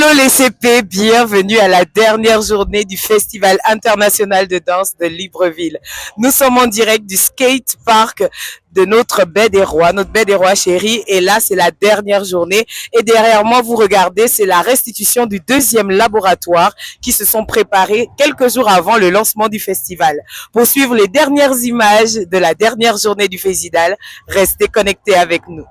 Bonjour les CP, bienvenue à la dernière journée du Festival international de danse de Libreville. Nous sommes en direct du skate park de notre baie des Rois, notre baie des Rois chérie. Et là, c'est la dernière journée. Et derrière moi, vous regardez, c'est la restitution du deuxième laboratoire qui se sont préparés quelques jours avant le lancement du festival. Pour suivre les dernières images de la dernière journée du festival, restez connectés avec nous.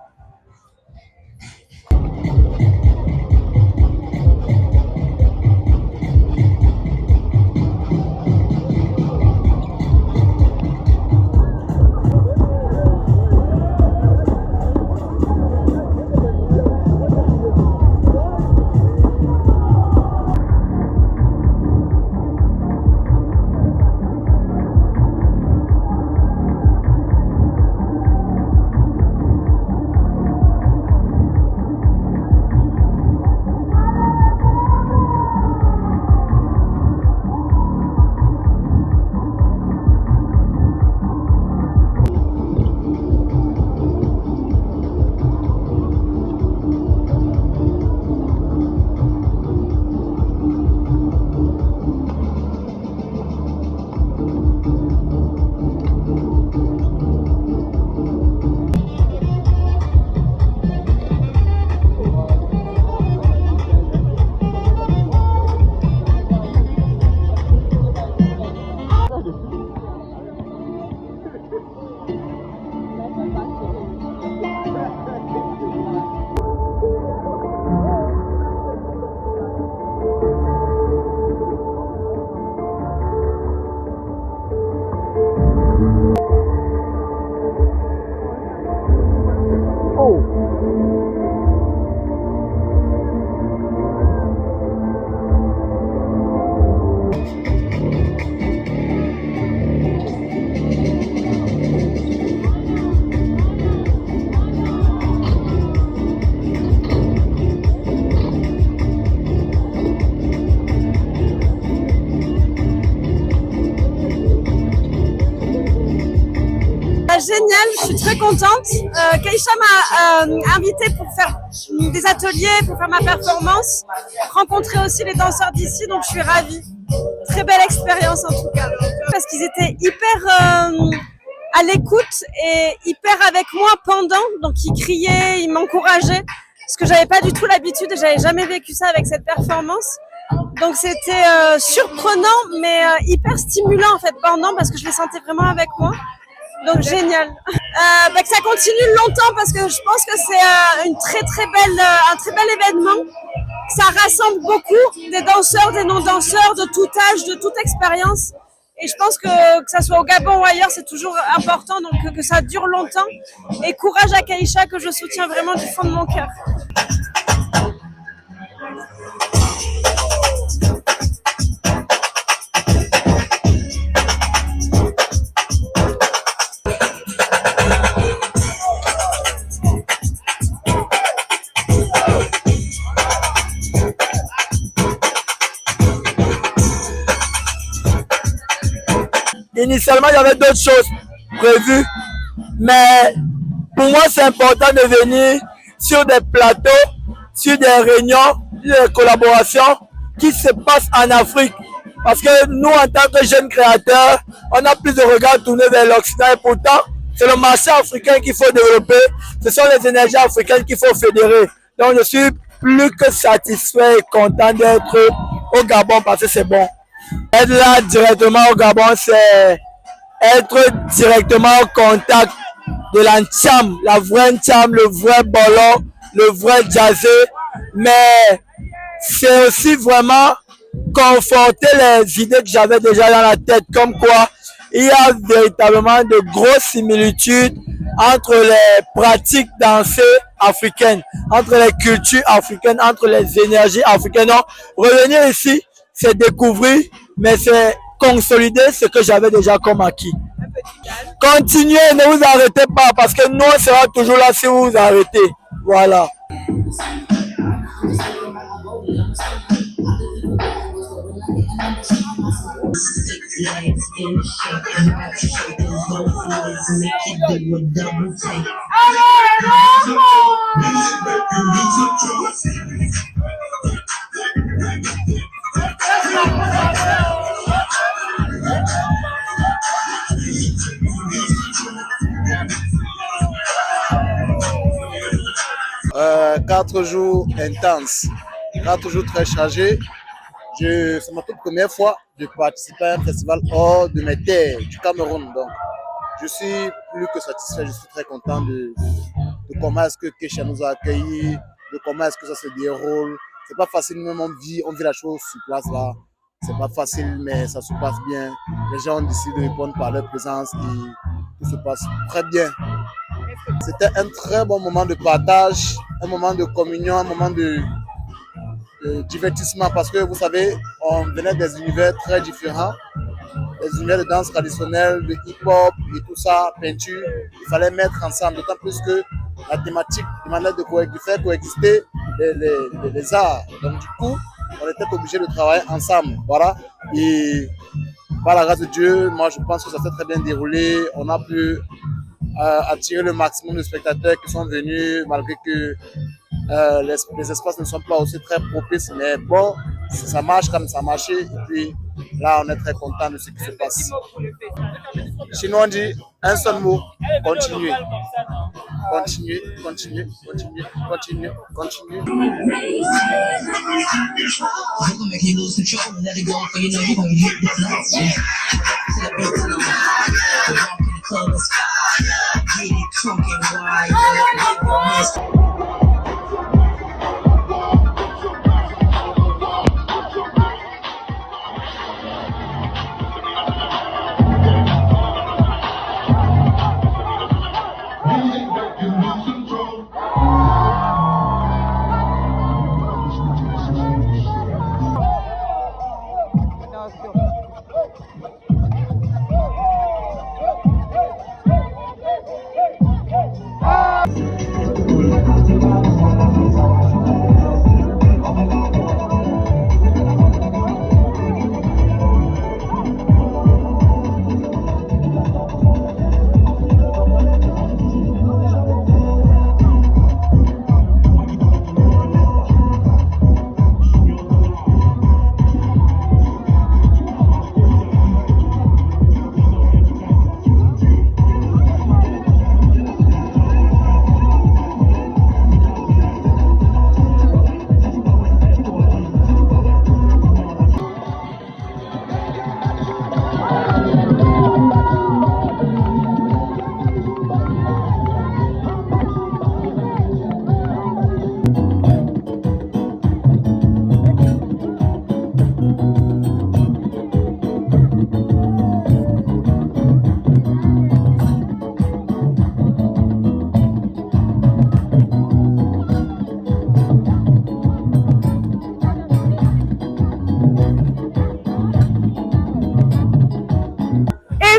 Génial, je suis très contente. Keïcha m'a invitée pour faire des ateliers, pour faire ma performance, rencontrer aussi les danseurs d'ici, donc je suis ravie. Très belle expérience en tout cas. Parce qu'ils étaient hyper à l'écoute et hyper avec moi pendant, donc ils criaient, ils m'encourageaient, ce que j'avais pas du tout l'habitude et j'avais jamais vécu ça avec cette performance. Donc c'était surprenant mais hyper stimulant en fait pendant parce que je les sentais vraiment avec moi. Donc génial. Que ça continue longtemps parce que je pense que c'est un très bel événement. Ça rassemble beaucoup des danseurs, des non-danseurs, de tout âge, de toute expérience. Et je pense que ça soit au Gabon ou ailleurs, c'est toujours important, donc que ça dure longtemps. Et courage à Keïcha que je soutiens vraiment du fond de mon cœur. Initialement, il y avait d'autres choses prévues, mais pour moi, c'est important de venir sur des plateaux, sur des réunions, des collaborations qui se passent en Afrique. Parce que nous, en tant que jeunes créateurs, on a plus de regard tourné vers l'Occident et pourtant, c'est le marché africain qu'il faut développer, ce sont les énergies africaines qu'il faut fédérer. Donc, je suis plus que satisfait et content d'être au Gabon parce que c'est bon. Être là directement au Gabon, c'est être directement au contact de la Ntcham, la vraie Ntcham, le vrai bolo, le vrai jazzé. Mais c'est aussi vraiment conforter les idées que j'avais déjà dans la tête, comme quoi il y a véritablement de grosses similitudes entre les pratiques dansées africaines, entre les cultures africaines, entre les énergies africaines. Donc, revenir ici, c'est découvrir, mais c'est consolider ce que j'avais déjà comme acquis. Continuez, ne vous arrêtez pas, parce que nous, on sera toujours là si vous vous arrêtez. Voilà. 4 jours intenses, 4 jours très chargés. C'est ma toute première fois de participer à un festival hors de mes terres, du Cameroun. Donc, je suis plus que satisfait, je suis très content de comment est-ce que Keisha nous a accueillis, de comment est-ce que ça se déroule. C'est pas facile, même on vit la chose sur place là. C'est pas facile, mais ça se passe bien. Les gens ont décidé de répondre par leur présence et tout se passe très bien. C'était un très bon moment de partage, un moment de communion, un moment de divertissement parce que vous savez, on venait des univers très différents, des univers de danse traditionnelle, de hip-hop et tout ça, peinture. Il fallait mettre ensemble, d'autant plus que la thématique demandait de faire coexister les arts. Donc du coup, on était obligé de travailler ensemble. Voilà. Et par la grâce de Dieu, moi je pense que ça s'est très bien déroulé. On a pu attirer le maximum de spectateurs qui sont venus, malgré que les espaces ne sont pas aussi très propices, mais bon, ça marche comme ça a marché. Et puis là, on est très content de ce qui se passe. Sinon, on dit un seul mot, continuer. Continuer, continuer, continuer, continuer, continuer.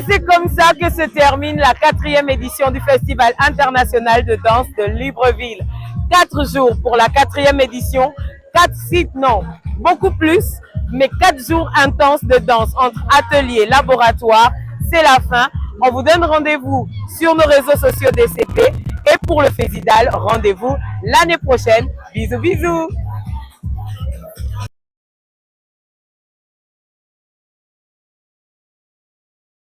C'est comme ça que se termine la 4e édition du Festival international de danse de Libreville. 4 jours pour la 4e édition, 4 sites, non, beaucoup plus, mais 4 jours intenses de danse entre ateliers, laboratoires, c'est la fin. On vous donne rendez-vous sur nos réseaux sociaux DCP et pour le Festival, rendez-vous l'année prochaine. Bisous, bisous.